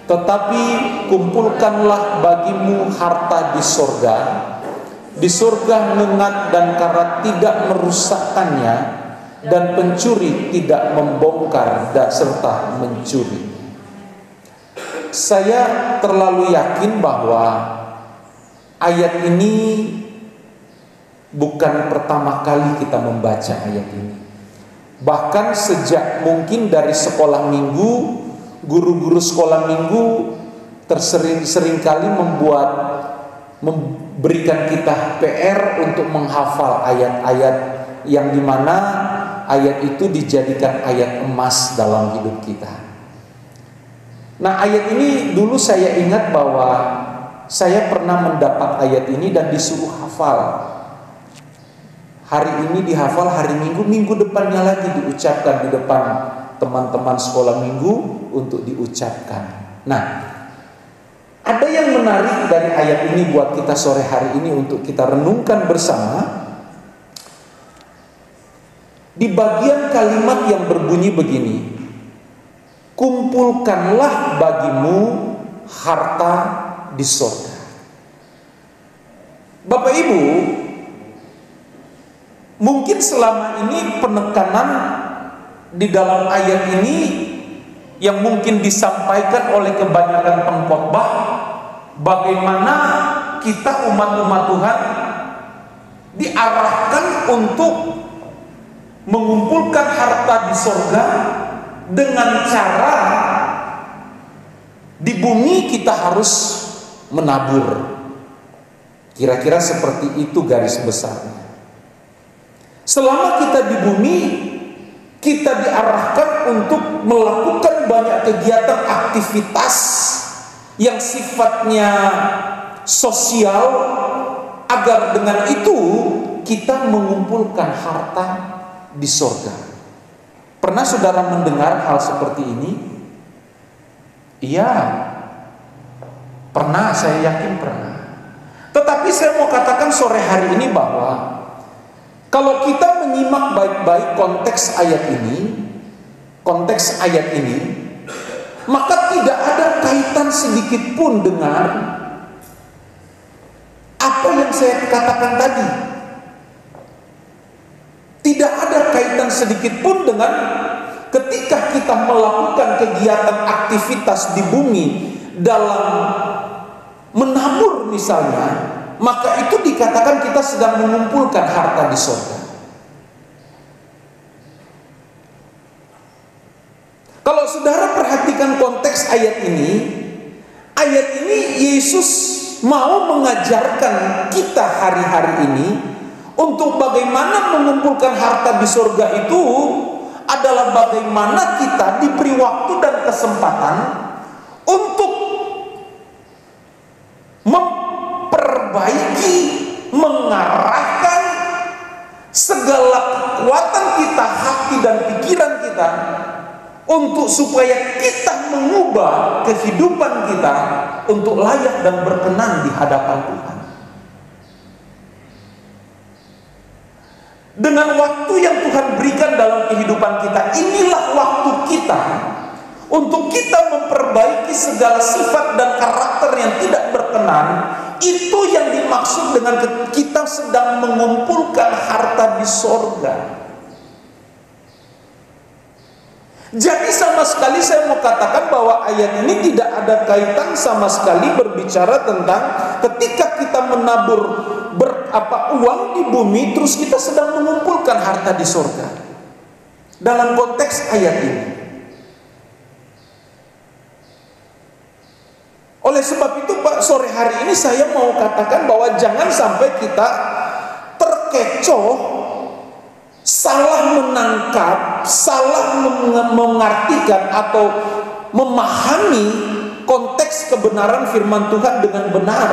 Tetapi kumpulkanlah bagimu harta di sorga. Di sorga ngengat dan karat tidak merusakkannya, dan pencuri tidak membongkar dan serta mencuri. Saya terlalu yakin bahwa ayat ini bukan pertama kali kita membaca ayat ini. Bahkan sejak mungkin dari sekolah minggu, guru-guru sekolah minggu seringkali memberikan kita PR untuk menghafal ayat-ayat yang dimana ayat itu dijadikan ayat emas dalam hidup kita. Nah, ayat ini dulu saya ingat bahwa saya pernah mendapat ayat ini dan disuruh hafal. Hari ini dihafal, hari Minggu, minggu depannya lagi diucapkan di depan teman-teman sekolah minggu untuk diucapkan. Nah, ada yang menarik dari ayat ini buat kita sore hari ini untuk kita renungkan bersama. Di bagian kalimat yang berbunyi begini, kumpulkanlah bagimu harta di surga. Bapak Ibu, mungkin selama ini penekanan di dalam ayat ini yang mungkin disampaikan oleh kebanyakan pengkhotbah, bagaimana kita umat-umat Tuhan diarahkan untuk mengumpulkan harta di surga dengan cara di bumi kita harus menabur. Kira-kira seperti itu garis besarnya. Selama kita di bumi, kita diarahkan untuk melakukan banyak kegiatan aktivitas yang sifatnya sosial, agar dengan itu kita mengumpulkan harta di surga. Pernah saudara mendengar hal seperti ini? Iya, pernah, saya yakin pernah. Tetapi saya mau katakan sore hari ini bahwa kalau kita menyimak baik-baik konteks ayat ini, maka tidak ada kaitan sedikit pun dengan apa yang saya katakan tadi. Tidak ada kaitan sedikit pun dengan ketika kita melakukan kegiatan aktivitas di bumi dalam menabur misalnya, maka itu dikatakan kita sedang mengumpulkan harta di surga. Kalau saudara perhatikan konteks ayat ini Yesus mau mengajarkan kita hari-hari ini untuk bagaimana mengumpulkan harta di surga itu adalah bagaimana kita diberi waktu dan kesempatan untuk memperbaiki, mengarahkan segala kekuatan kita, hati dan pikiran kita untuk supaya kita mengubah kehidupan kita untuk layak dan berkenan di hadapan Tuhan. Dengan waktu yang Tuhan berikan dalam kehidupan kita, inilah waktu kita untuk kita memperbaiki segala sifat dan karakter yang tidak berkenan. Itu yang dimaksud dengan kita sedang mengumpulkan harta di sorga. Jadi sama sekali saya mau katakan bahwa ayat ini tidak ada kaitan sama sekali berbicara tentang ketika kita menabur uang di bumi terus kita sedang mengumpulkan harta di surga. Dalam konteks ayat ini. Oleh sebab itu Pak, sore hari ini saya mau katakan bahwa jangan sampai kita terkecoh, salah menangkap, salah mengartikan atau memahami konteks kebenaran firman Tuhan dengan benar.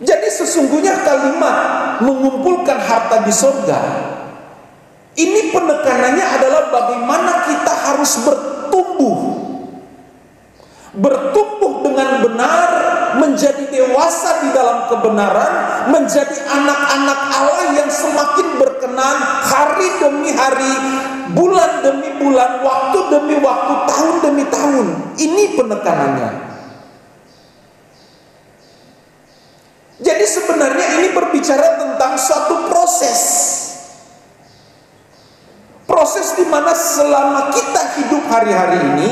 Jadi sesungguhnya kalimat mengumpulkan harta di surga ini penekanannya adalah bagaimana kita harus bertumbuh dengan benar, menjadi dewasa di dalam kebenaran, menjadi anak-anak Allah yang semakin berkenan hari demi hari, bulan demi bulan, waktu demi waktu, tahun penekanannya. Jadi sebenarnya ini berbicara tentang suatu proses. Proses di mana selama kita hidup hari-hari ini,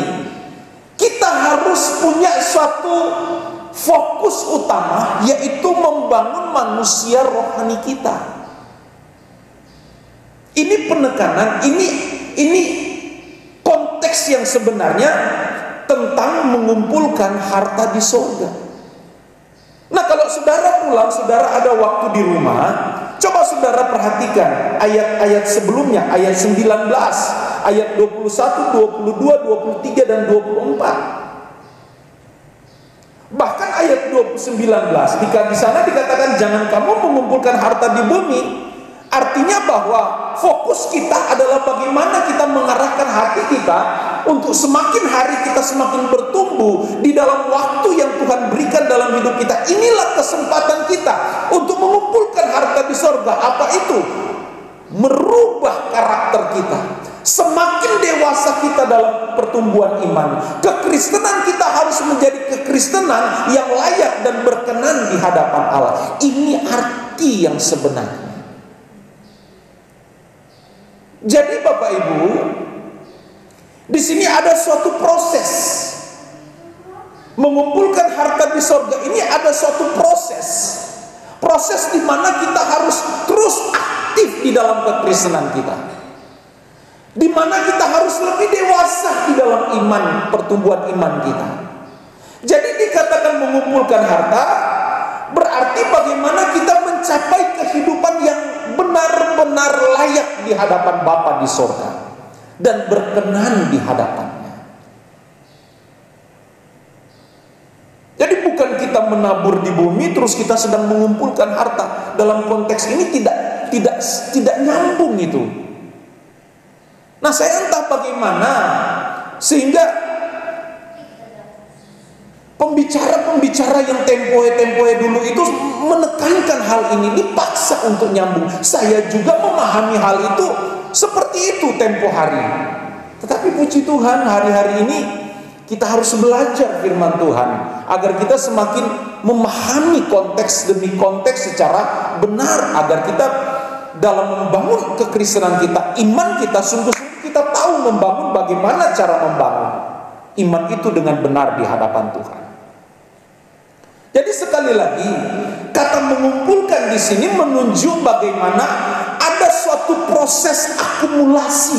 kita harus punya suatu fokus utama, yaitu membangun manusia rohani kita. Ini penekanan, ini konteks yang sebenarnya tentang mengumpulkan harta di surga. Nah, kalau saudara pulang, saudara ada waktu di rumah, coba saudara perhatikan ayat-ayat sebelumnya, ayat 19, ayat 21, 22, 23, dan 24. Bahkan ayat 19, di sana dikatakan jangan kamu mengumpulkan harta di bumi. Artinya bahwa fokus kita adalah bagaimana kita mengarahkan hati kita untuk semakin hari kita semakin bertumbuh di dalam waktu yang Tuhan berikan dalam hidup kita. Inilah kesempatan kita untuk mengumpulkan harta di sorga. Apa itu? Merubah karakter kita. Semakin dewasa kita dalam pertumbuhan iman, kekristenan kita harus menjadi kekristenan yang layak dan berkenan di hadapan Allah. Ini arti yang sebenarnya. Jadi Bapak Ibu, di sini ada suatu proses. Mengumpulkan harta di sorga ini ada suatu proses. Proses di mana kita harus terus aktif di dalam kekristenan kita. Di mana kita harus lebih dewasa di dalam iman, pertumbuhan iman kita. Jadi dikatakan mengumpulkan harta, berarti bagaimana kita mencapai kehidupan yang benar-benar layak di hadapan Bapa di sorga dan berkenan di hadapannya. Jadi bukan kita menabur di bumi terus kita sedang mengumpulkan harta. Dalam konteks ini tidak nyambung itu. Nah, saya entah bagaimana sehingga pembicara-pembicara yang tempoe dulu itu menekankan hal ini, dipaksa untuk nyambung. Saya juga memahami hal itu seperti itu tempo hari. Tetapi puji Tuhan, hari-hari ini kita harus belajar firman Tuhan agar kita semakin memahami konteks demi konteks secara benar, agar kita dalam membangun kekristenan kita, iman kita sungguh-sungguh kita tahu membangun, bagaimana cara membangun iman itu dengan benar di hadapan Tuhan. Jadi sekali lagi, kata mengumpulkan di sini menunjuk bagaimana ada suatu proses akumulasi.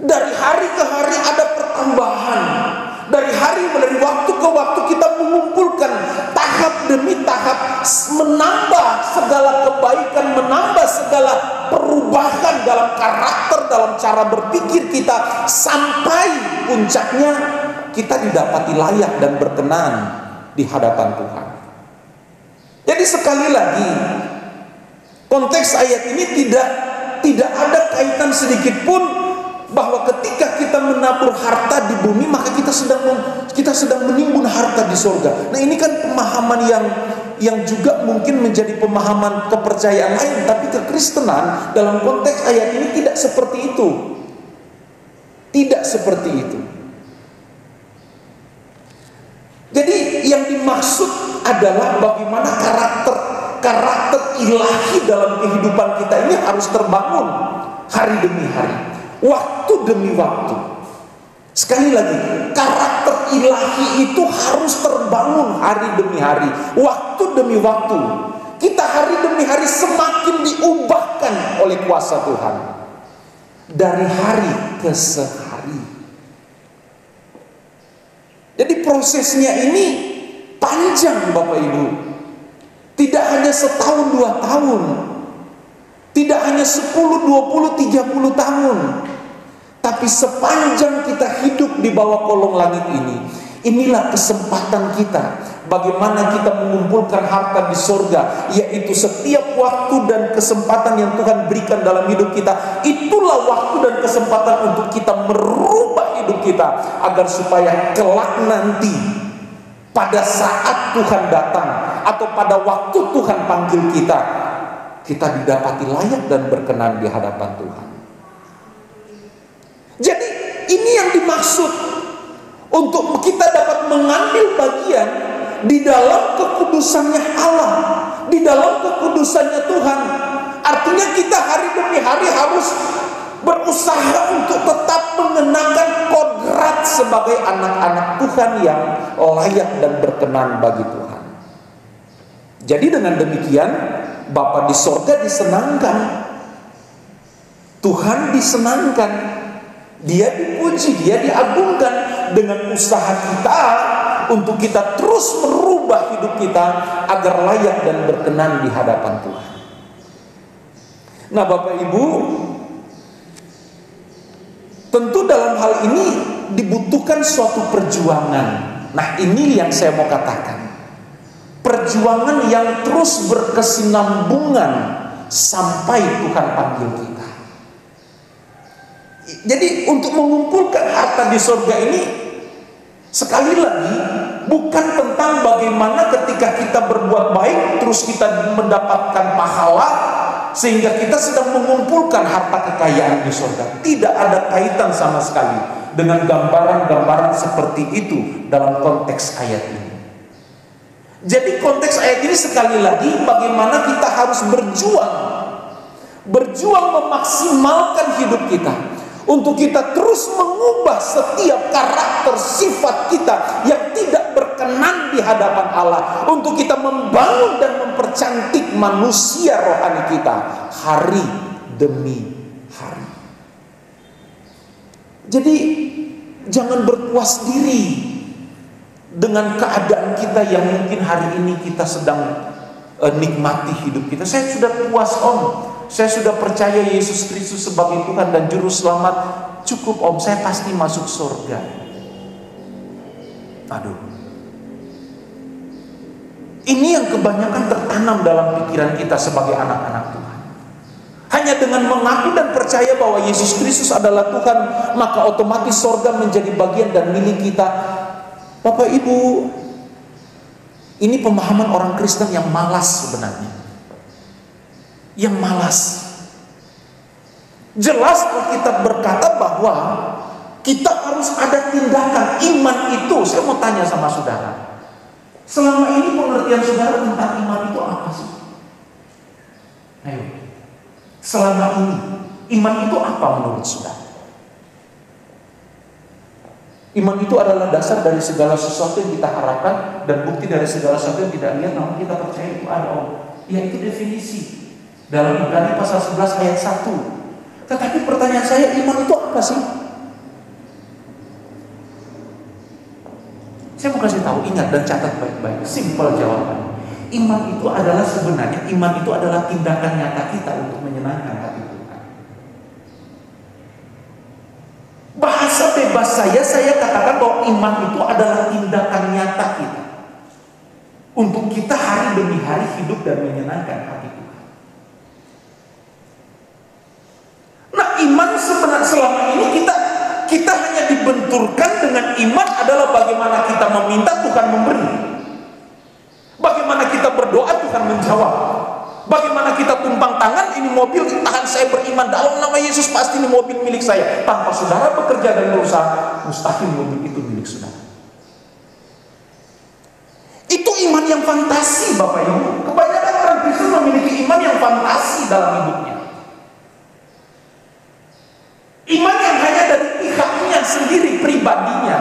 Dari hari ke hari ada pertambahan. Dari waktu ke waktu kita mengumpulkan tahap demi tahap, menambah segala kebaikan, menambah segala perubahan dalam karakter, dalam cara berpikir kita, sampai puncaknya kita didapati layak dan berkenan di hadapan Tuhan. Jadi sekali lagi, konteks ayat ini tidak ada kaitan sedikit pun bahwa ketika kita menabur harta di bumi maka kita sedang menimbun harta di surga. Nah, ini kan pemahaman yang juga mungkin menjadi pemahaman kepercayaan lain, tapi kekristenan dalam konteks ayat ini tidak seperti itu. Tidak seperti itu. Jadi yang dimaksud adalah bagaimana karakter ilahi dalam kehidupan kita ini harus terbangun hari demi hari, waktu demi waktu. Sekali lagi, karakter ilahi itu harus terbangun hari demi hari, waktu demi waktu. Kita hari demi hari semakin diubahkan oleh kuasa Tuhan dari hari ke sehari. Jadi prosesnya ini panjang Bapak Ibu. Tidak hanya setahun 2 tahun, tidak hanya 10, 20, 30 tahun, tapi sepanjang kita hidup di bawah kolong langit ini, inilah kesempatan kita bagaimana kita mengumpulkan harta di surga, yaitu setiap waktu dan kesempatan yang Tuhan berikan dalam hidup kita. Itulah waktu dan kesempatan untuk kita merubah hidup kita agar supaya kelak nanti pada saat Tuhan datang atau pada waktu Tuhan panggil kita didapati layak dan berkenan di hadapan Tuhan. Jadi ini yang dimaksud untuk kita dapat mengambil bagian di dalam kekudusannya Allah, di dalam kekudusannya Tuhan. Artinya kita hari demi hari harus berusaha untuk tetap mengenakan kodrat sebagai anak-anak Tuhan yang layak dan berkenan bagi Tuhan. Jadi dengan demikian Bapa di sorga disenangkan, Tuhan disenangkan, Dia dipuji, Dia diagungkan dengan usaha kita untuk kita terus merubah hidup kita agar layak dan berkenan di hadapan Tuhan. Nah, Bapak Ibu, tentu dalam hal ini dibutuhkan suatu perjuangan. Nah, ini yang saya mau katakan. Perjuangan yang terus berkesinambungan sampai Tuhan panggil kita. Jadi untuk mengumpulkan harta di surga ini, sekali lagi, bukan tentang bagaimana ketika kita berbuat baik terus kita mendapatkan pahala sehingga kita sedang mengumpulkan harta kekayaan di surga. Tidak ada kaitan sama sekali dengan gambaran-gambaran seperti itu dalam konteks ayat ini. Jadi konteks ayat ini sekali lagi bagaimana kita harus berjuang memaksimalkan hidup kita untuk kita terus mengubah setiap karakter sifat kita yang tidak berkenan di hadapan Allah, untuk kita membangun dan mempercantik manusia rohani kita hari demi hari. Jadi jangan berpuas diri dengan keadaan kita yang mungkin hari ini kita sedang nikmati hidup kita. Saya sudah puas Om, saya sudah percaya Yesus Kristus sebagai Tuhan dan Juru Selamat. Cukup Om, saya pasti masuk surga. Aduh, ini yang kebanyakan tertanam dalam pikiran kita sebagai anak-anak Tuhan. Hanya dengan mengaku dan percaya bahwa Yesus Kristus adalah Tuhan, maka otomatis surga menjadi bagian dan milik kita. Bapak Ibu, ini pemahaman orang Kristen yang malas sebenarnya. Yang malas. Jelas Alkitab berkata bahwa kita harus ada tindakan iman itu. Saya mau tanya sama saudara, selama ini pengertian saudara tentang iman itu apa sih? Ayo, selama ini iman itu apa menurut saudara? Iman itu adalah dasar dari segala sesuatu yang kita harapkan dan bukti dari segala sesuatu yang tidak lihat namun kita percaya itu ada. Ya, itu definisi dalam Ibrani pasal 11 ayat 1. Tetapi pertanyaan saya, iman itu apa sih? Saya mau kasih tahu, ingat dan catat baik-baik. Simpel jawaban. Iman itu adalah sebenarnya, iman itu adalah tindakan nyata kita untuk menyenangkan hati Tuhan. Bahasa bebas saya katakan bahwa iman itu adalah tindakan nyata kita untuk kita hari demi hari hidup dan menyenangkan hati Tuhan. Nah, iman sebenarnya selama ini kita hanya dibenturkan dengan iman adalah bagaimana kita meminta Tuhan memberi, bagaimana kita berdoa Tuhan menjawab, bagaimana kita tumpang tangan, ini mobil tahan saya beriman dalam nama Yesus pasti ini mobil milik saya. Tanpa saudara bekerja dan berusaha, mustahil mobil itu milik saudara. Itu iman yang fantasi Bapak Ibu. Kebanyakan orang Kristen memiliki iman yang fantasi dalam hidupnya. Iman yang hanya dari pihaknya sendiri, pribadinya,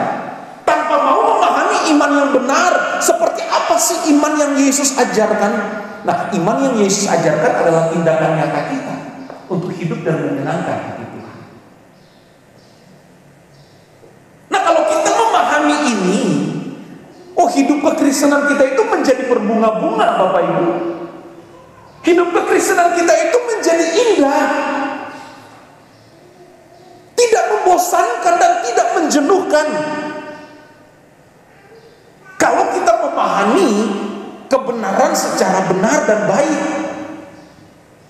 tanpa mau memahami iman yang benar. Seperti apa sih iman yang Yesus ajarkan? Nah, iman yang Yesus ajarkan adalah tindakan nyata kita untuk hidup dan menyenangkan hati Tuhan. Nah, kalau kita memahami ini, hidup kekristenan kita itu menjadi berbunga-bunga Bapak Ibu. Hidup kekristenan kita itu menjadi indah, tidak membosankan dan tidak menjenuhkan. Kalau kita memahami kebenaran secara benar dan baik.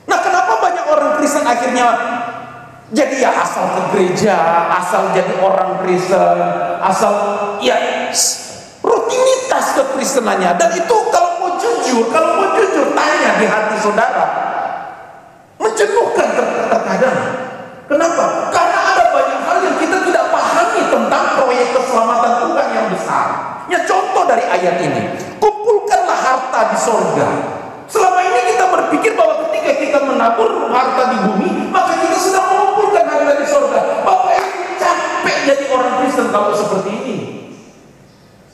Nah, kenapa banyak orang Kristen akhirnya jadi ya asal ke gereja, asal jadi orang Kristen, asal ya rutinitas kekristenannya. Dan itu kalau mau jujur tanya di hati saudara, menjenuhkan terkadang. Kenapa? Karena ada banyak hal yang kita tidak pahami tentang proyek keselamatan Tuhan. orang Kristen kalau seperti ini.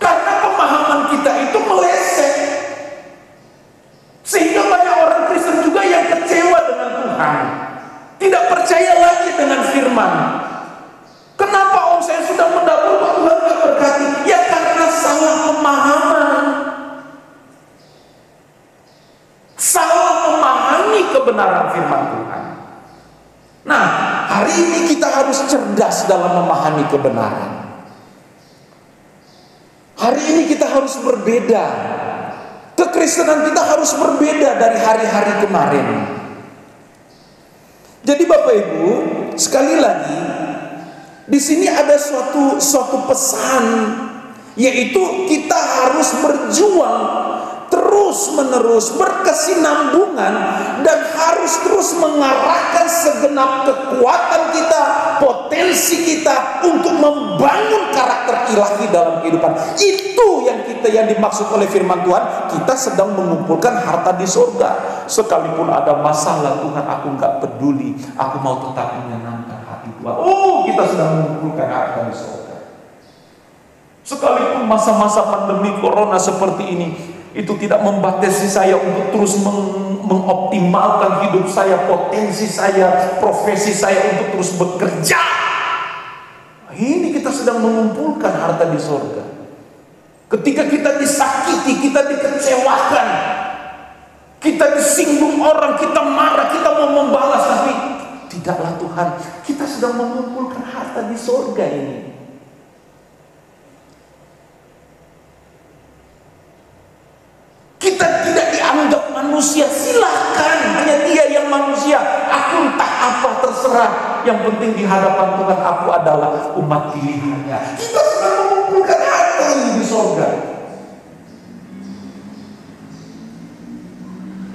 Karena pemahaman kita itu meleset. Sehingga banyak orang Kristen juga yang kecewa dengan Tuhan. Tidak percaya lagi dengan firman. Kenapa saya sudah mendapur kok Tuhan gak berkati? Ya karena salah pemahaman. Salah memahami kebenaran firman Tuhan. Nah, hari ini kita harus cerdas dalam memahami kebenaran. Hari ini kita harus berbeda. Kekristenan kita harus berbeda dari hari-hari kemarin. Jadi Bapak Ibu, sekali lagi di sini ada suatu pesan, yaitu kita harus berjuang terus-menerus, berkesinambungan, dan harus terus mengarahkan segenap kekuatan kita, potensi kita untuk membangun karakter ilahi dalam kehidupan. Itu yang dimaksud oleh firman Tuhan. Kita sedang mengumpulkan harta di surga. Sekalipun ada masalah, Tuhan, aku nggak peduli, aku mau tetap menyenangkan hati Tuhan. Oh, kita sedang mengumpulkan harta di surga. Sekalipun masa-masa pandemi corona seperti ini, itu tidak membatasi saya untuk terus mengoptimalkan hidup saya, potensi saya, profesi saya untuk terus bekerja. Ini kita sedang mengumpulkan harta di surga. Ketika kita disakiti, kita dikecewakan, kita disinggung orang, kita marah, kita mau membalas, tapi tidaklah Tuhan, kita sedang mengumpulkan harta di surga ini. Kita tidak dianggap manusia, silakan, hanya Dia yang manusia. Aku entah apa, terserah. Yang penting di hadapan Tuhan aku adalah umat pilihannya. Kita sedang mengumpulkan harta di surga.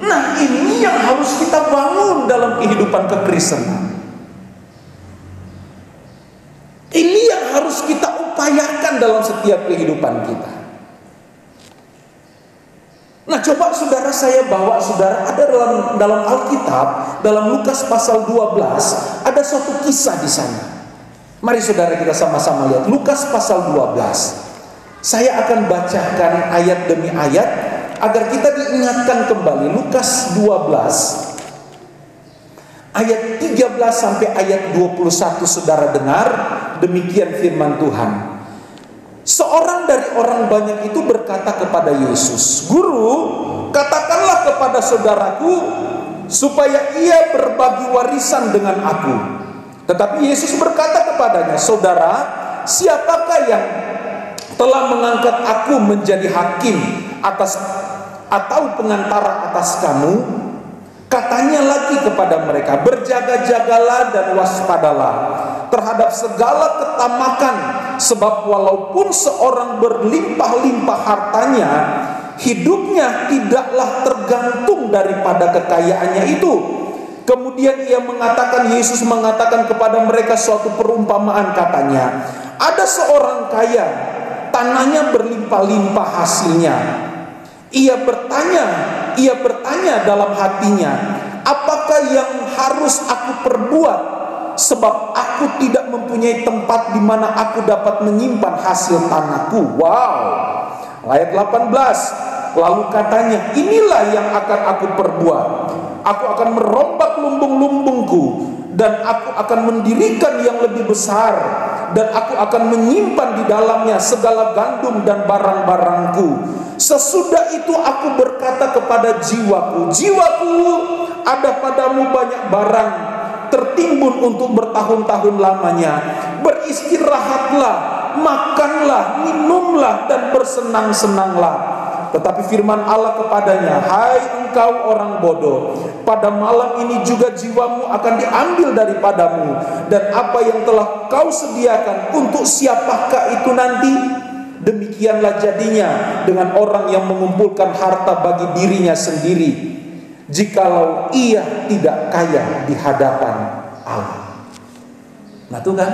Nah, ini yang harus kita bangun dalam kehidupan kekristenan. Ini yang harus kita upayakan dalam setiap kehidupan kita. Nah, coba saudara, saya bawa saudara, ada dalam Alkitab, dalam Lukas pasal 12, ada suatu kisah di sana. Mari saudara kita sama-sama lihat Lukas pasal 12. Saya akan bacakan ayat demi ayat agar kita diingatkan kembali. Lukas 12 ayat 13 sampai ayat 21, saudara dengar, demikian firman Tuhan. Seorang dari orang banyak itu berkata kepada Yesus, "Guru, katakanlah kepada saudaraku supaya ia berbagi warisan dengan aku." Tetapi Yesus berkata kepadanya, "Saudara, siapakah yang telah mengangkat aku menjadi hakim atau pengantara atas kamu?" Katanya lagi kepada mereka, "Berjaga-jagalah dan waspadalah terhadap segala ketamakan, sebab walaupun seorang berlimpah-limpah hartanya, hidupnya tidaklah tergantung daripada kekayaannya itu." Kemudian Yesus mengatakan kepada mereka suatu perumpamaan, katanya, "Ada seorang kaya, tanahnya berlimpah-limpah hasilnya. Ia bertanya dalam hatinya, apakah yang harus aku perbuat? Sebab aku tidak mempunyai tempat di mana aku dapat menyimpan hasil tanahku." Wow. Ayat 18. Lalu katanya, "Inilah yang akan aku perbuat. Aku akan merombak lumbung-lumbungku, dan aku akan mendirikan yang lebih besar, dan aku akan menyimpan di dalamnya segala gandum dan barang-barangku. Sesudah itu aku berkata kepada jiwaku, jiwaku, ada padamu banyak barang tertimbun untuk bertahun-tahun lamanya. Beristirahatlah, makanlah, minumlah, dan bersenang-senanglah." Tetapi firman Allah kepadanya, "Hai engkau orang bodoh, pada malam ini juga jiwamu akan diambil daripadamu, dan apa yang telah kau sediakan untuk siapakah itu nanti? Demikianlah jadinya dengan orang yang mengumpulkan harta bagi dirinya sendiri, jikalau ia tidak kaya di hadapan Allah." Nah, itu kan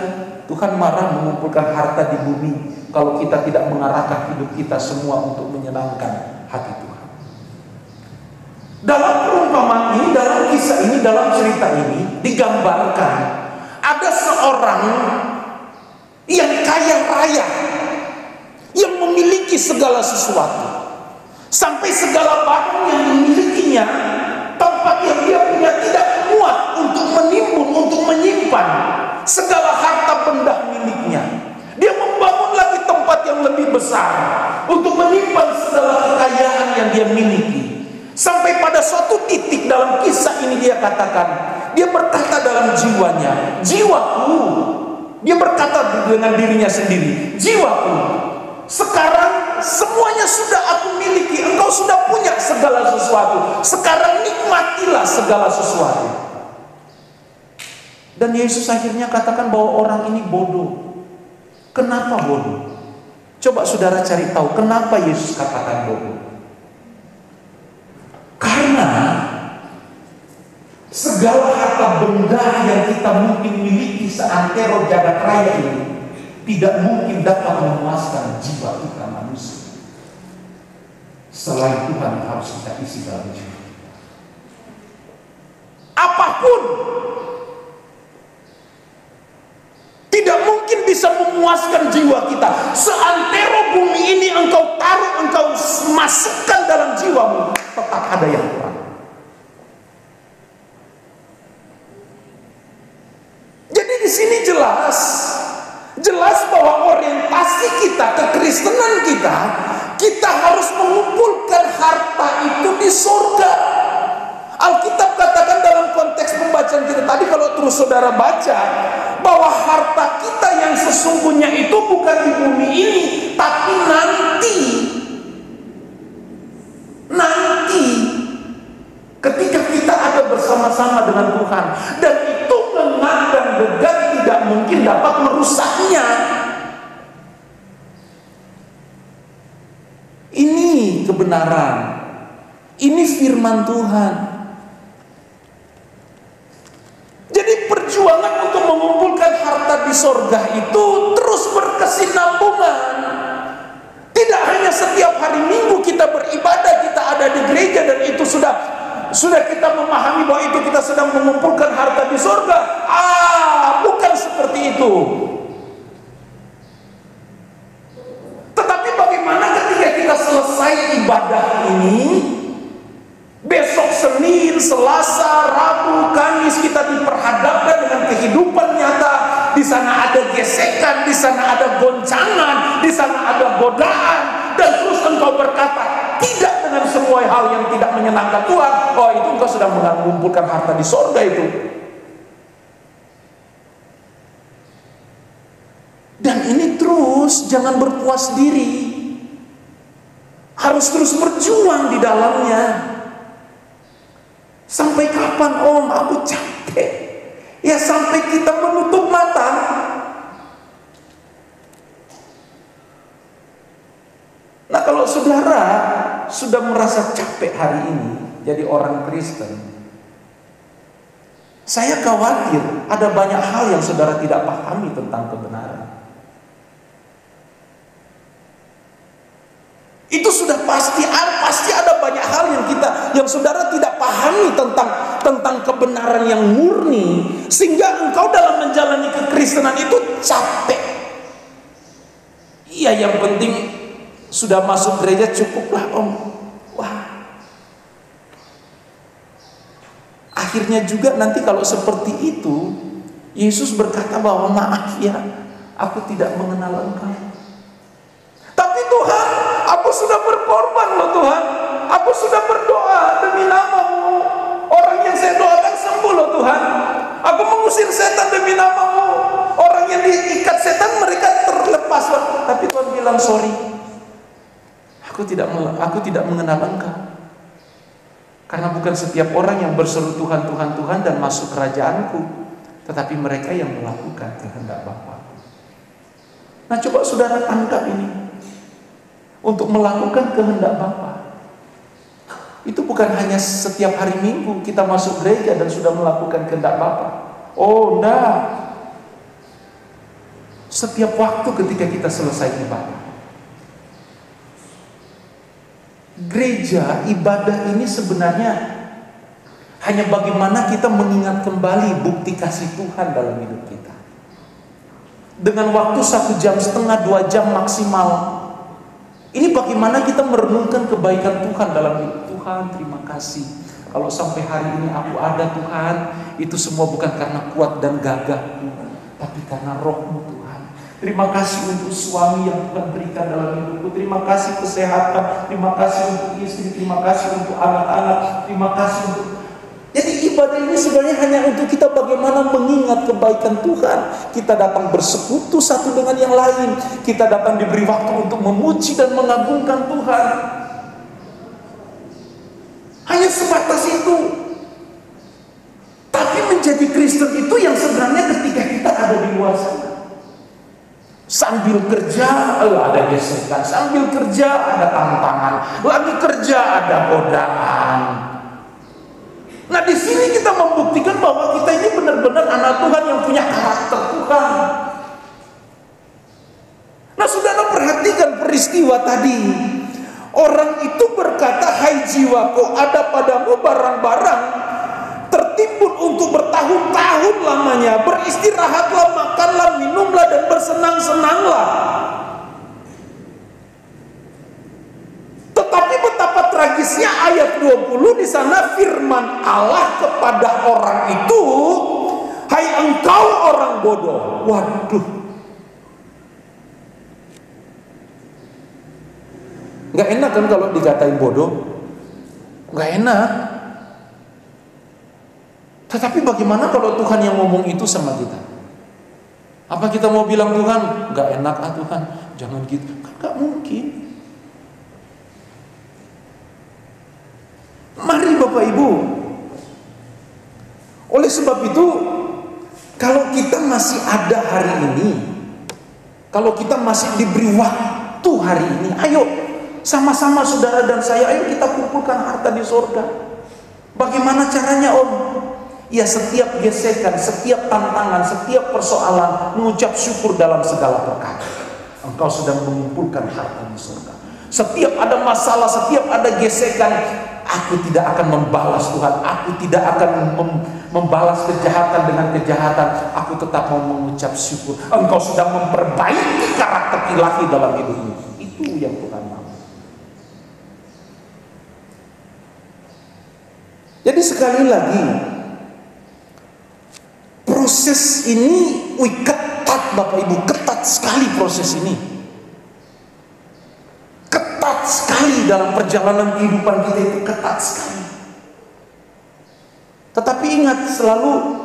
Tuhan marah mengumpulkan harta di bumi kalau kita tidak mengarahkan hidup kita semua untuk menyenangkan hati Tuhan. Dalam perumpamaan ini, dalam kisah ini, dalam cerita ini digambarkan ada seorang yang kaya segala sesuatu. Sampai segala barang yang dimilikinya, tempat yang dia punya tidak muat untuk menimbun, untuk menyimpan segala harta benda miliknya. Dia membangun lagi tempat yang lebih besar untuk menyimpan segala kekayaan yang dia miliki. Sampai pada suatu titik dalam kisah ini dia katakan, dia berkata dalam jiwanya, jiwaku, dia berkata dengan dirinya sendiri, jiwaku, sekarang semuanya sudah aku miliki. Engkau sudah punya segala sesuatu. Sekarang nikmatilah segala sesuatu. Dan Yesus akhirnya katakan bahwa orang ini bodoh. Kenapa bodoh? Coba saudara cari tahu kenapa Yesus katakan bodoh. Karena segala harta benda yang kita mungkin miliki seantero jagat raya ini tidak mungkin dapat memuaskan jiwa kita manusia. Selain Tuhan harus kita isi dalam jiwa. Apapun tidak mungkin bisa memuaskan jiwa kita. Seantero bumi ini engkau taruh, engkau masukkan dalam jiwamu, tetap ada yang kurang. Jadi di sini jelas bahwa orientasi kita, kekristenan kita harus mengumpulkan harta itu di surga. Alkitab katakan dalam konteks pembacaan kita tadi, kalau terus saudara baca, bahwa harta kita yang sesungguhnya itu bukan di bumi ini, tapi nanti ketika kita ada bersama-sama dengan Tuhan, dan itu ngengak dan degan tidak mungkin dapat merusaknya. Ini kebenaran, ini firman Tuhan. Jadi perjuangan untuk mengumpulkan harta di sorga itu terus berkesinambungan. Tidak hanya setiap hari Minggu kita beribadah, kita ada di gereja dan itu sudah kita memahami bahwa itu kita sedang mengumpulkan harta di sorga. Bukan seperti itu. Tetapi bagaimana ketika kita selesai ibadah ini, besok Senin, Selasa, Rabu, Kamis kita diperhadapkan dengan kehidupan nyata. Di sana ada gesekan, di sana ada goncangan, di sana ada godaan, dan terus engkau berkata tidak dengan semua hal yang tidak menyenangkan Tuhan. Itu engkau sedang mengumpulkan harta di sorga itu. Dan ini terus, jangan berpuas diri. Harus terus berjuang di dalamnya. Sampai kapan Om? Aku capek. Ya sampai kita menutup mata. Nah kalau saudara sudah merasa capek hari ini jadi orang Kristen, saya khawatir ada banyak hal yang saudara tidak pahami tentang kebenaran. Itu sudah pasti ada banyak hal yang saudara tidak pahami tentang kebenaran yang murni, sehingga engkau dalam menjalani kekristenan itu capek. Iya, yang penting sudah masuk gereja cukuplah Om. Akhirnya juga nanti kalau seperti itu, Yesus berkata bahwa maaf ya, aku tidak mengenal engkau. Tapi Tuhan, aku sudah berkorban loh Tuhan. Aku sudah berdoa demi nama-Mu. Orang yang saya doakan sembuh loh Tuhan. Aku mengusir setan demi nama-Mu. Orang yang diikat setan mereka terlepas loh. Tapi Tuhan bilang sorry. Aku tidak mengenal engkau. Karena bukan setiap orang yang berseru Tuhan, Tuhan, Tuhan dan masuk kerajaanku, tetapi mereka yang melakukan kehendak Bapa. Nah coba saudara tangkap ini. Untuk melakukan kehendak Bapa. Itu bukan hanya setiap hari Minggu kita masuk gereja dan sudah melakukan kehendak Bapa. Enggak. Setiap waktu ketika kita selesai ibadah. Gereja, ibadah ini sebenarnya hanya bagaimana kita mengingat kembali bukti kasih Tuhan dalam hidup kita. Dengan waktu 1,5 jam, 2 jam maksimal. Ini bagaimana kita merenungkan kebaikan Tuhan dalam hidup. Tuhan, terima kasih. Kalau sampai hari ini aku ada Tuhan, itu semua bukan karena kuat dan gagahku, tapi karena Roh-Mu Tuhan. Terima kasih untuk suami yang Tuhan berikan dalam hidupku. Terima kasih kesehatan. Terima kasih untuk istri. Terima kasih untuk anak-anak. Terima kasih untuk... Jadi ibadah ini sebenarnya hanya untuk kita bagaimana mengingat kebaikan Tuhan. Kita datang bersekutu satu dengan yang lain. Kita datang diberi waktu untuk memuji dan mengagungkan Tuhan. Hanya sebatas itu. Tapi menjadi Kristen itu yang sebenarnya ketika kita ada di luar sana. Sambil kerja ada gesekan, sambil kerja ada tantangan, lagi kerja ada godaan. Nah, di sini kita membuktikan bahwa kita ini benar-benar anak Tuhan yang punya karakter Tuhan. Nah, saudara perhatikan peristiwa tadi. Orang itu berkata, "Hai jiwaku, ada padamu barang-barang tertimbun untuk bertahun-tahun lamanya. Beristirahatlah, makanlah, minumlah, dan bersenang-senanglah." Tetapi betapa tragisnya ayat 20 di sana firman Allah kepada orang itu, "Hai engkau orang bodoh." Waduh. Gak enak kan kalau dikatain bodoh? Gak enak. Tetapi bagaimana kalau Tuhan yang ngomong itu sama kita? Apa kita mau bilang, Tuhan, gak enak Tuhan, jangan gitu? Kan gak mungkin. Mari Bapak Ibu. Oleh sebab itu, kalau kita masih ada hari ini, kalau kita masih diberi waktu hari ini, ayo sama-sama saudara dan saya, ayo kita kumpulkan harta di surga. Bagaimana caranya, Om? Ya, setiap gesekan, setiap tantangan, setiap persoalan, mengucap syukur dalam segala perkara. Engkau sedang mengumpulkan harta di surga. Setiap ada masalah, setiap ada gesekan, aku tidak akan membalas Tuhan. Aku tidak akan membalas kejahatan dengan kejahatan. Aku tetap mau mengucap syukur. Engkau sedang memperbaiki karakter ilahi dalam hidupmu. Itu yang Tuhan mau. Jadi sekali lagi, proses ini ketat Bapak Ibu, ketat sekali proses ini. Ketat sekali dalam perjalanan kehidupan kita itu, ketat sekali. Tetapi ingat selalu,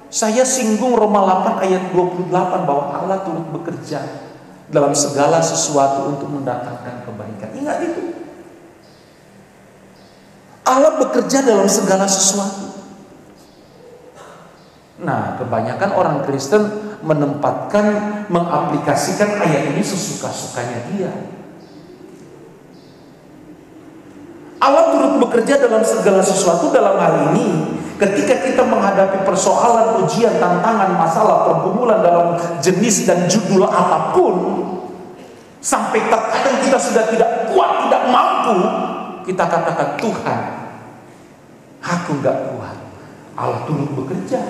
saya singgung Roma 8 ayat 28 bahwa Allah turut bekerja dalam segala sesuatu untuk mendatangkan kebaikan. Ingat itu. Allah bekerja dalam segala sesuatu. Nah, kebanyakan orang Kristen mengaplikasikan ayat ini sesuka-sukanya dia. Allah turut bekerja dalam segala sesuatu dalam hal ini. Ketika kita menghadapi persoalan, ujian, tantangan, masalah, pergumulan dalam jenis dan judul apapun, sampai terkadang kita sudah tidak kuat, tidak mampu, kita katakan, Tuhan, aku gak kuat. Allah turut bekerja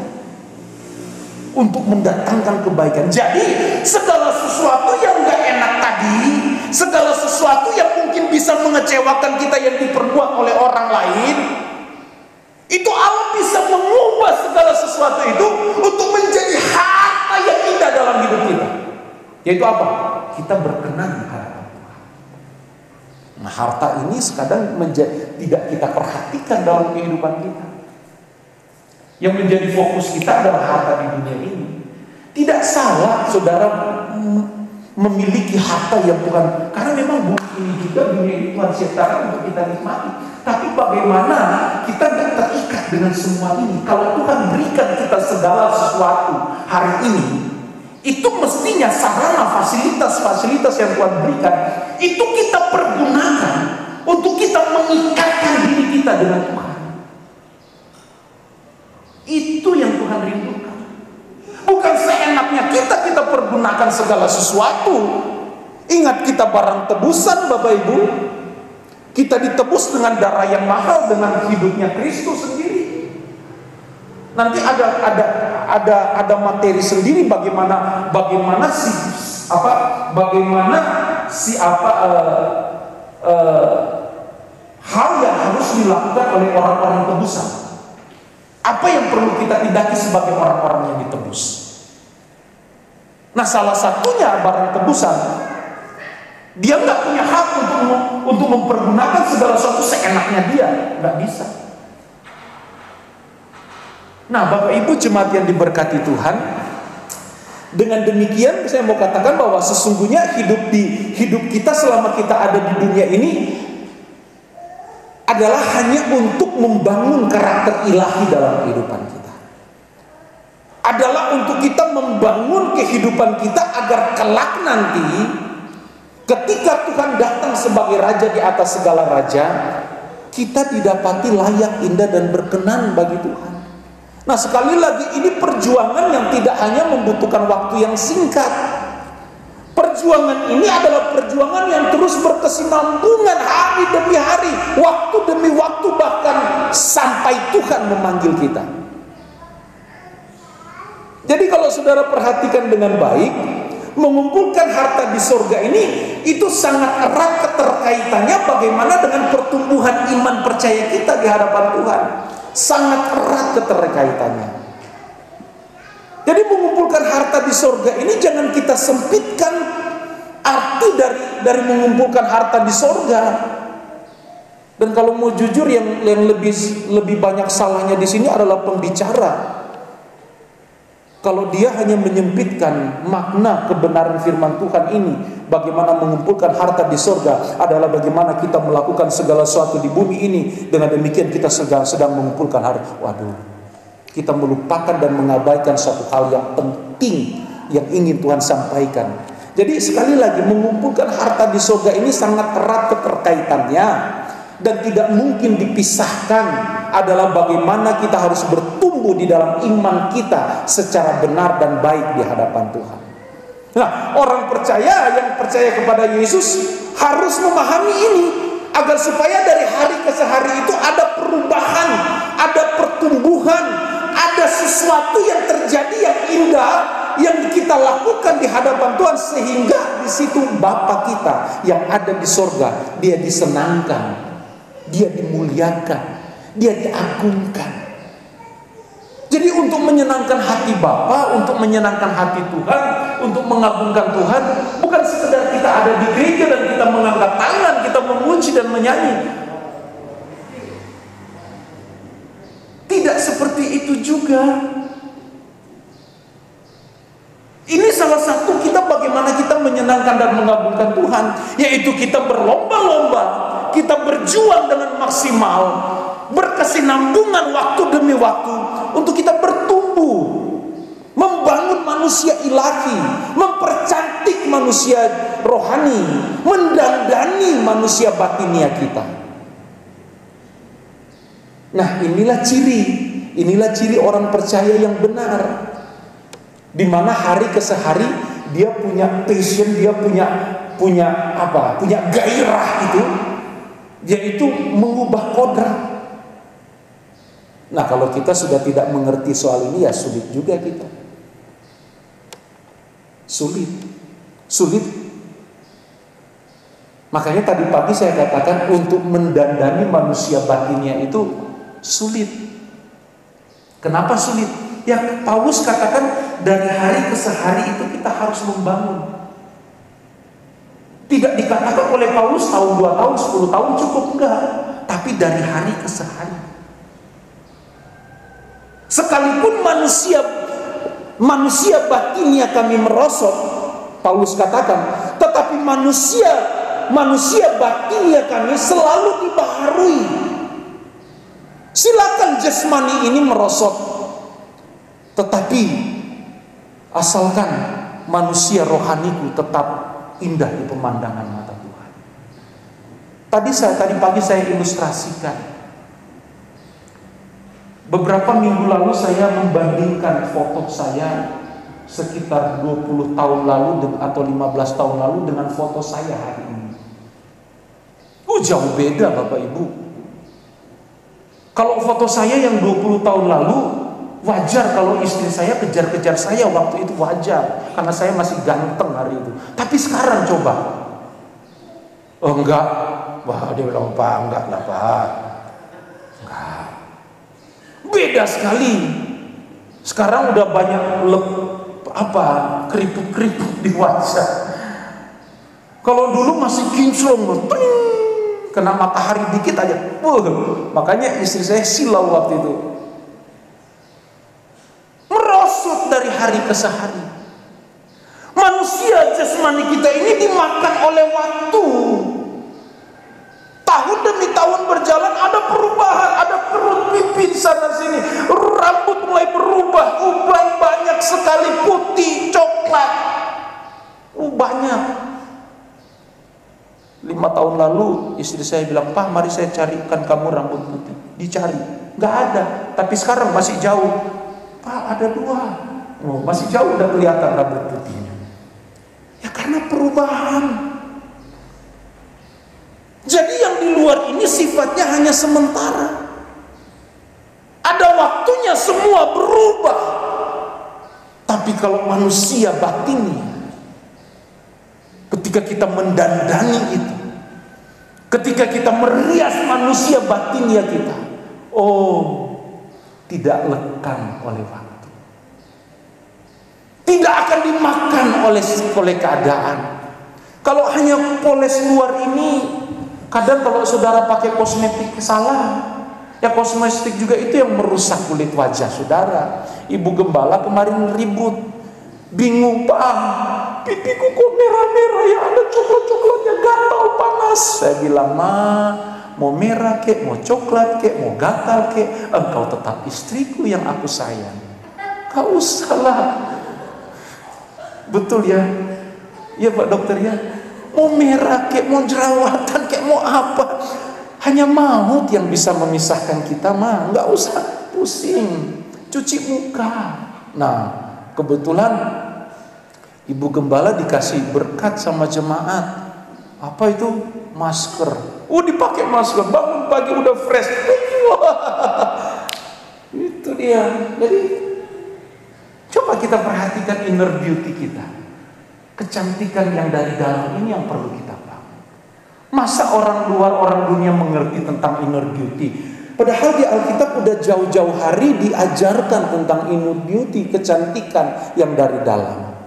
untuk mendatangkan kebaikan. Jadi segala sesuatu yang gak enak tadi, segala sesuatu yang mungkin bisa mengecewakan kita yang diperbuat oleh orang lain, itu Allah bisa mengubah segala sesuatu itu untuk menjadi harta yang indah dalam hidup kita. Yaitu apa? Kita berkenan di hadapan Tuhan. Nah, harta ini sekadang tidak kita perhatikan dalam kehidupan kita. Yang menjadi fokus kita adalah harta di dunia ini. Tidak salah saudara memiliki harta yang Tuhan, karena memang ini juga dunia ini Tuhan ciptakan untuk kita nikmati. Tapi bagaimana kita tidak terikat dengan semua ini? Kalau Tuhan berikan kita segala sesuatu hari ini, itu mestinya sarana fasilitas-fasilitas yang Tuhan berikan itu kita pergunakan untuk kita mengikatkan diri kita dengan Tuhan. Itu yang Tuhan rindukan. Bukan seenaknya kita pergunakan segala sesuatu. Ingat, kita barang tebusan Bapak Ibu. Kita ditebus dengan darah yang mahal, dengan hidupnya Kristus sendiri. Nanti ada materi sendiri bagaimana hal yang harus dilakukan oleh orang-orang tebusan. Apa yang perlu kita tindaki sebagai orang-orang yang ditebus? Nah, salah satunya barang tebusan, dia nggak punya hak untuk mempergunakan segala sesuatu seenaknya dia, nggak bisa. Nah, Bapak Ibu jemaat yang diberkati Tuhan, dengan demikian saya mau katakan bahwa sesungguhnya hidup kita selama kita ada di dunia ini adalah hanya untuk membangun karakter ilahi dalam kehidupan kita. Adalah untuk kita membangun kehidupan kita agar kelak nanti ketika Tuhan datang sebagai raja di atas segala raja, kita didapati layak, indah dan berkenan bagi Tuhan. Nah, sekali lagi ini perjuangan yang tidak hanya membutuhkan waktu yang singkat. Perjuangan ini adalah perjuangan yang terus berkesinambungan hari demi hari, waktu demi waktu, bahkan sampai Tuhan memanggil kita. Jadi kalau saudara perhatikan dengan baik, mengumpulkan harta di surga ini itu sangat erat keterkaitannya bagaimana dengan pertumbuhan iman percaya kita di hadapan Tuhan. Sangat erat keterkaitannya. Jadi mengumpulkan harta di surga ini jangan kita sempitkan arti dari mengumpulkan harta di surga. Dan kalau mau jujur yang lebih banyak salahnya di sini adalah pembicara. Kalau dia hanya menyempitkan makna kebenaran firman Tuhan ini, bagaimana mengumpulkan harta di surga adalah bagaimana kita melakukan segala sesuatu di bumi ini. Dengan demikian kita sedang mengumpulkan harta. Waduh, kita melupakan dan mengabaikan satu hal yang penting yang ingin Tuhan sampaikan. Jadi sekali lagi, mengumpulkan harta di surga ini sangat erat keterkaitannya dan tidak mungkin dipisahkan. Adalah bagaimana kita harus bertumbuh di dalam iman kita secara benar dan baik di hadapan Tuhan. Nah, orang percaya yang percaya kepada Yesus harus memahami ini agar supaya dari hari ke hari itu ada perubahan, ada pertumbuhan, ada sesuatu yang terjadi yang indah yang kita lakukan di hadapan Tuhan, sehingga di situ Bapa kita yang ada di sorga, dia disenangkan, dia dimuliakan, dia diagungkan. Jadi untuk menyenangkan hati Bapa, untuk menyenangkan hati Tuhan, untuk mengagungkan Tuhan, bukan sekedar kita ada di gereja dan kita mengangkat tangan, kita memuji dan menyanyi. Tidak seperti itu juga. Ini salah satu kita bagaimana kita menyenangkan dan mengagungkan Tuhan, yaitu kita berlomba-lomba, kita berjuang dengan maksimal, berkesinambungan waktu demi waktu untuk kita bertumbuh, membangun manusia ilahi, mempercantik manusia rohani, mendandani manusia batinia kita. Nah, inilah ciri orang percaya yang benar, di mana hari ke hari dia punya passion, dia punya gairah itu, yaitu mengubah kodrat. Nah, kalau kita sudah tidak mengerti soal ini, ya sulit juga kita. Sulit. Makanya tadi pagi saya katakan untuk mendandani manusia batinnya itu sulit. Kenapa sulit? Ya, Paulus katakan dari hari ke hari itu kita harus membangun. Tidak dikatakan oleh Paulus tahun 2 tahun 10 tahun cukup, enggak, tapi dari hari ke hari. Sekalipun manusia batinnya kami merosot, Paulus katakan, tetapi manusia batinnya kami selalu dibaharui. Silakan jasmani ini merosot, tetapi asalkan manusia rohaniku tetap indah di pemandangan mata Tuhan. Tadi pagi saya ilustrasikan. Beberapa minggu lalu saya membandingkan foto saya sekitar 20 tahun lalu atau 15 tahun lalu dengan foto saya hari ini. Jauh beda Bapak Ibu. Kalau foto saya yang 20 tahun lalu, wajar kalau istri saya kejar-kejar saya waktu itu, wajar, karena saya masih ganteng hari itu. Tapi sekarang coba, Oh enggak. Wah, dia bilang, Pak, enggak lah Pak. Enggak. Beda sekali. Sekarang udah banyak keriput-keriput di wajah. Kalau dulu masih kinclong, kena matahari dikit aja. Makanya istri saya silau waktu itu. Merosot dari hari ke hari. Manusia jasmani kita ini dimakan oleh waktu. Tahun demi tahun berjalan, ada perubahan, ada perut pipi sana sini, rambut mulai berubah, uban banyak sekali, putih, coklat, banyak. 5 tahun lalu istri saya bilang, Pak, mari saya carikan kamu rambut putih. Dicari, nggak ada. Tapi sekarang masih jauh. Pak, ada 2. Oh, masih jauh udah kelihatan rambut putihnya. Ya karena perubahan. Jadi yang di luar ini sifatnya hanya sementara. Ada waktunya semua berubah. Tapi kalau manusia batinnya, ketika kita mendandani itu, ketika kita merias manusia batinnya kita, tidak lekang oleh waktu, tidak akan dimakan oleh keadaan. Kalau hanya poles luar ini, kadang kalau saudara pakai kosmetik salah, ya kosmetik juga itu yang merusak kulit wajah saudara. Ibu gembala kemarin ribut, bingung, Pak, pipiku kok merah-merah ya, ada coklat-coklatnya, gatal, panas. Saya bilang, mau merah kek, mau coklat kek, mau gatal kek, engkau tetap istriku yang aku sayang. Gak usah lah. Betul ya? Ya Pak Dokter ya. Mau merah kek, mau jerawatan kek, mau apa, hanya maut yang bisa memisahkan kita mah. Gak usah pusing, cuci muka. Nah, kebetulan Ibu Gembala dikasih berkat sama jemaat. Apa itu? Masker. Dipakai masker, bangun pagi udah fresh. Itu dia. Jadi coba kita perhatikan inner beauty kita. Kecantikan yang dari dalam ini yang perlu kita bangun. Masa orang luar, orang dunia mengerti tentang inner beauty? Padahal di Alkitab udah jauh-jauh hari diajarkan tentang inner beauty, kecantikan yang dari dalam.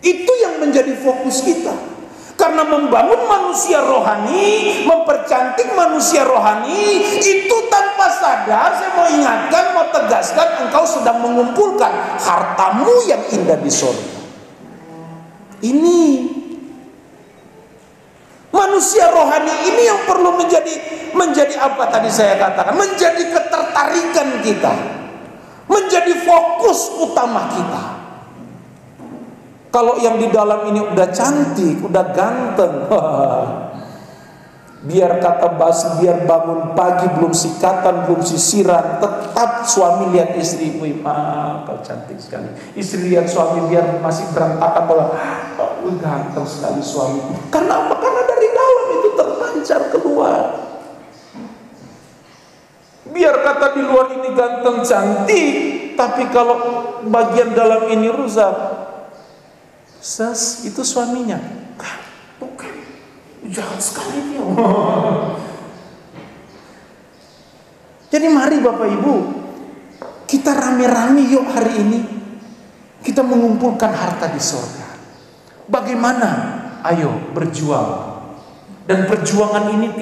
Itu yang menjadi fokus kita. Karena membangun manusia rohani, mempercantik manusia rohani, itu tanpa sadar, saya mau ingatkan, mau tegaskan, engkau sedang mengumpulkan hartamu yang indah di surga. Ini manusia rohani ini yang perlu menjadi apa tadi saya katakan, menjadi ketertarikan kita, menjadi fokus utama kita. Kalau yang di dalam ini udah cantik, udah ganteng, biar kata basi, biar bangun pagi belum sikatan, belum sisiran, tetap suami lihat istri, wih, kau cantik sekali. Istri lihat suami biar masih berantakan, ganteng sekali suami. Karena apa? Karena dari dalam itu terpancar keluar. Biar kata di luar ini ganteng cantik, tapi kalau bagian dalam ini rusak, itu suaminya. Bukan, jahat sekali dia. Jadi mari Bapak Ibu, kita rame-rame yuk hari ini, kita mengumpulkan harta di surga. Bagaimana? Ayo berjuang. Dan perjuangan ini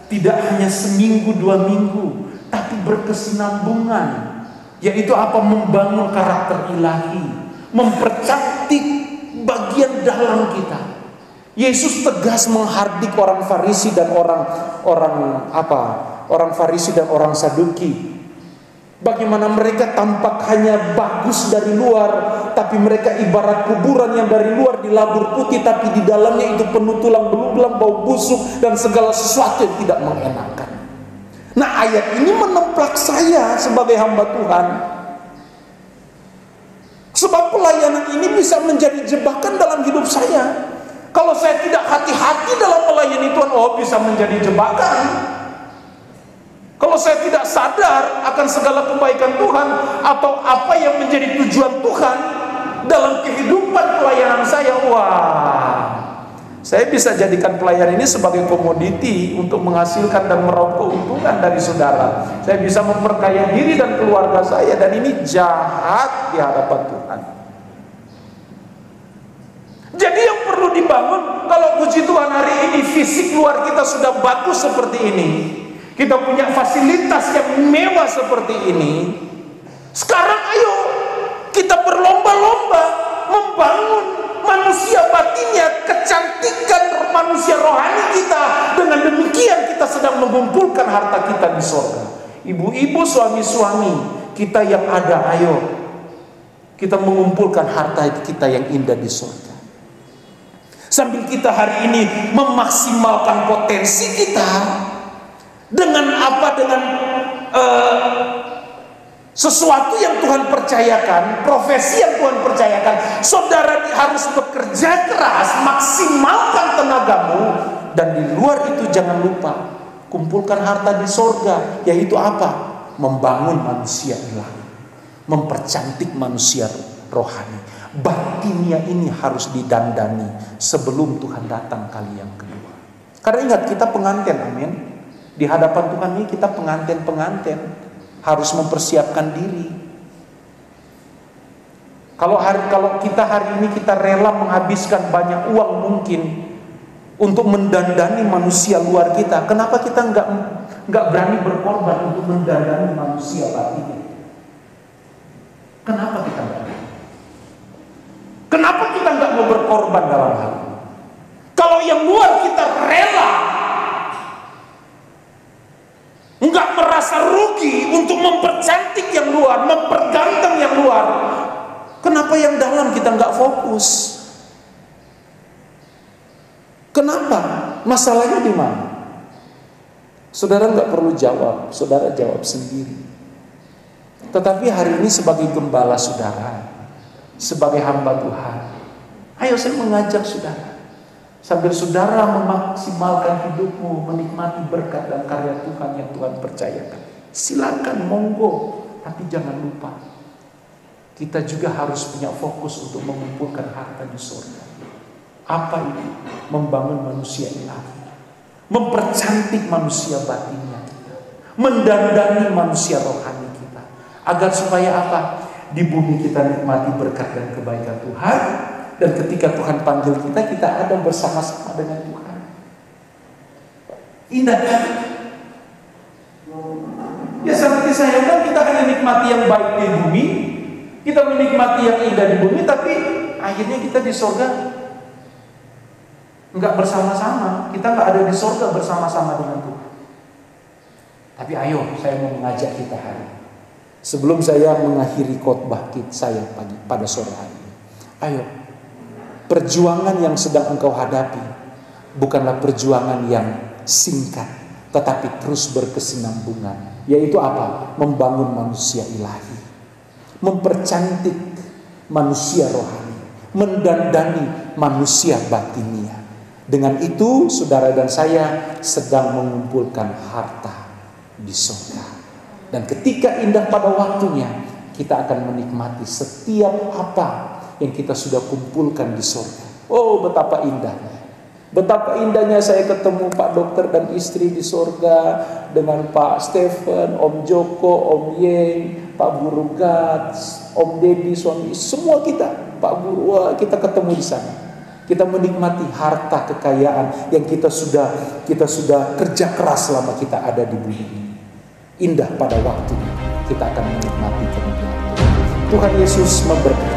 tidak hanya seminggu 2 minggu, tapi berkesinambungan. Yaitu apa? Membangun karakter ilahi, mempercantik bagian dalam kita. Yesus tegas menghardik orang Farisi dan orang Farisi dan orang Saduki. Bagaimana mereka tampak hanya bagus dari luar, tapi mereka ibarat kuburan yang dari luar dilabur putih, tapi di dalamnya itu penuh tulang belulang, bau busuk, dan segala sesuatu yang tidak mengenakan. Nah, ayat ini menemplak saya sebagai hamba Tuhan. Sebab pelayanan ini bisa menjadi jebakan dalam hidup saya. Kalau saya tidak hati-hati dalam melayani Tuhan, bisa menjadi jebakan. Kalau saya tidak sadar akan segala kebaikan Tuhan atau apa yang menjadi tujuan Tuhan dalam kehidupan pelayanan saya, saya Saya bisa jadikan pelayan ini sebagai komoditi untuk menghasilkan dan meraup keuntungan dari saudara. Saya bisa memperkaya diri dan keluarga saya, dan ini jahat di hadapan Tuhan. Jadi yang perlu dibangun, kalau puji Tuhan hari ini fisik luar kita sudah bagus seperti ini, kita punya fasilitas yang mewah seperti ini, sekarang ayo kita berlomba-lomba membangun manusia batinnya, kecantikan manusia rohani kita. Dengan demikian kita sedang mengumpulkan harta kita di sorga. Ibu-ibu, suami-suami kita yang ada, ayo kita mengumpulkan harta kita yang indah di sorga. Sambil kita hari ini memaksimalkan potensi kita dengan apa? Dengan sesuatu yang Tuhan percayakan, profesi yang Tuhan percayakan. Saudara harus bekerja keras, maksimalkan tenagamu, dan di luar itu jangan lupa kumpulkan harta di sorga, yaitu apa? Membangun manusia ilahi, mempercantik manusia rohani. Batinnya ini harus didandani sebelum Tuhan datang kali yang kedua. Karena ingat, kita pengantin, amin. Di hadapan Tuhan ini kita pengantin-pengantin, harus mempersiapkan diri. Kalau kita hari ini kita rela menghabiskan banyak uang mungkin untuk mendandani manusia luar kita, kenapa kita nggak berani berkorban untuk mendandani manusia batin? Kenapa kita nggak? Kenapa kita nggak mau berkorban dalam hal ini? Kalau yang luar kita rela, nggak merasa rugi untuk mempercantik yang luar, memperganteng yang luar, kenapa yang dalam kita nggak fokus? Kenapa? Masalahnya di mana? Saudara nggak perlu jawab, saudara jawab sendiri. Tetapi hari ini sebagai gembala saudara, sebagai hamba Tuhan, ayo saya mengajak saudara, sambil saudara memaksimalkan hidupmu, menikmati berkat dan karya Tuhan yang Tuhan percayakan, silakan, monggo. Tapi jangan lupa, kita juga harus punya fokus untuk mengumpulkan harta di surga. Apa itu? Membangun manusia ilahi, mempercantik manusia batinnya kita, mendandani manusia rohani kita, agar supaya apa? Di bumi kita nikmati berkat dan kebaikan Tuhan, dan ketika Tuhan panggil kita, kita ada bersama-sama dengan Tuhan. Indah kan? Ya seperti saya kan, kita hanya nikmati yang baik di bumi, kita menikmati yang indah di bumi, tapi akhirnya kita di surga nggak bersama-sama. Kita nggak ada di surga bersama-sama dengan Tuhan. Tapi ayo, saya mau mengajak kita hari ini, sebelum saya mengakhiri khotbah saya pada sore hari ini, ayo, perjuangan yang sedang engkau hadapi bukanlah perjuangan yang singkat, tetapi terus berkesinambungan. Yaitu apa? Membangun manusia ilahi, mempercantik manusia rohani, mendandani manusia batinia. Dengan itu saudara dan saya sedang mengumpulkan harta di surga. Dan ketika indah pada waktunya, kita akan menikmati setiap apa yang kita sudah kumpulkan di surga. Oh, betapa indahnya. Betapa indahnya saya ketemu Pak Dokter dan istri di surga, dengan Pak Stephen, Om Joko, Om Yeng, Pak Guru Gats, Om Dedi, suami, semua kita, Pak Guru, wah, kita ketemu di sana. Kita menikmati harta kekayaan yang kita sudah kerja keras selama kita ada di bumi ini. Indah pada waktunya kita akan menikmati kemuliaan Tuhan. Tuhan Yesus memberkati.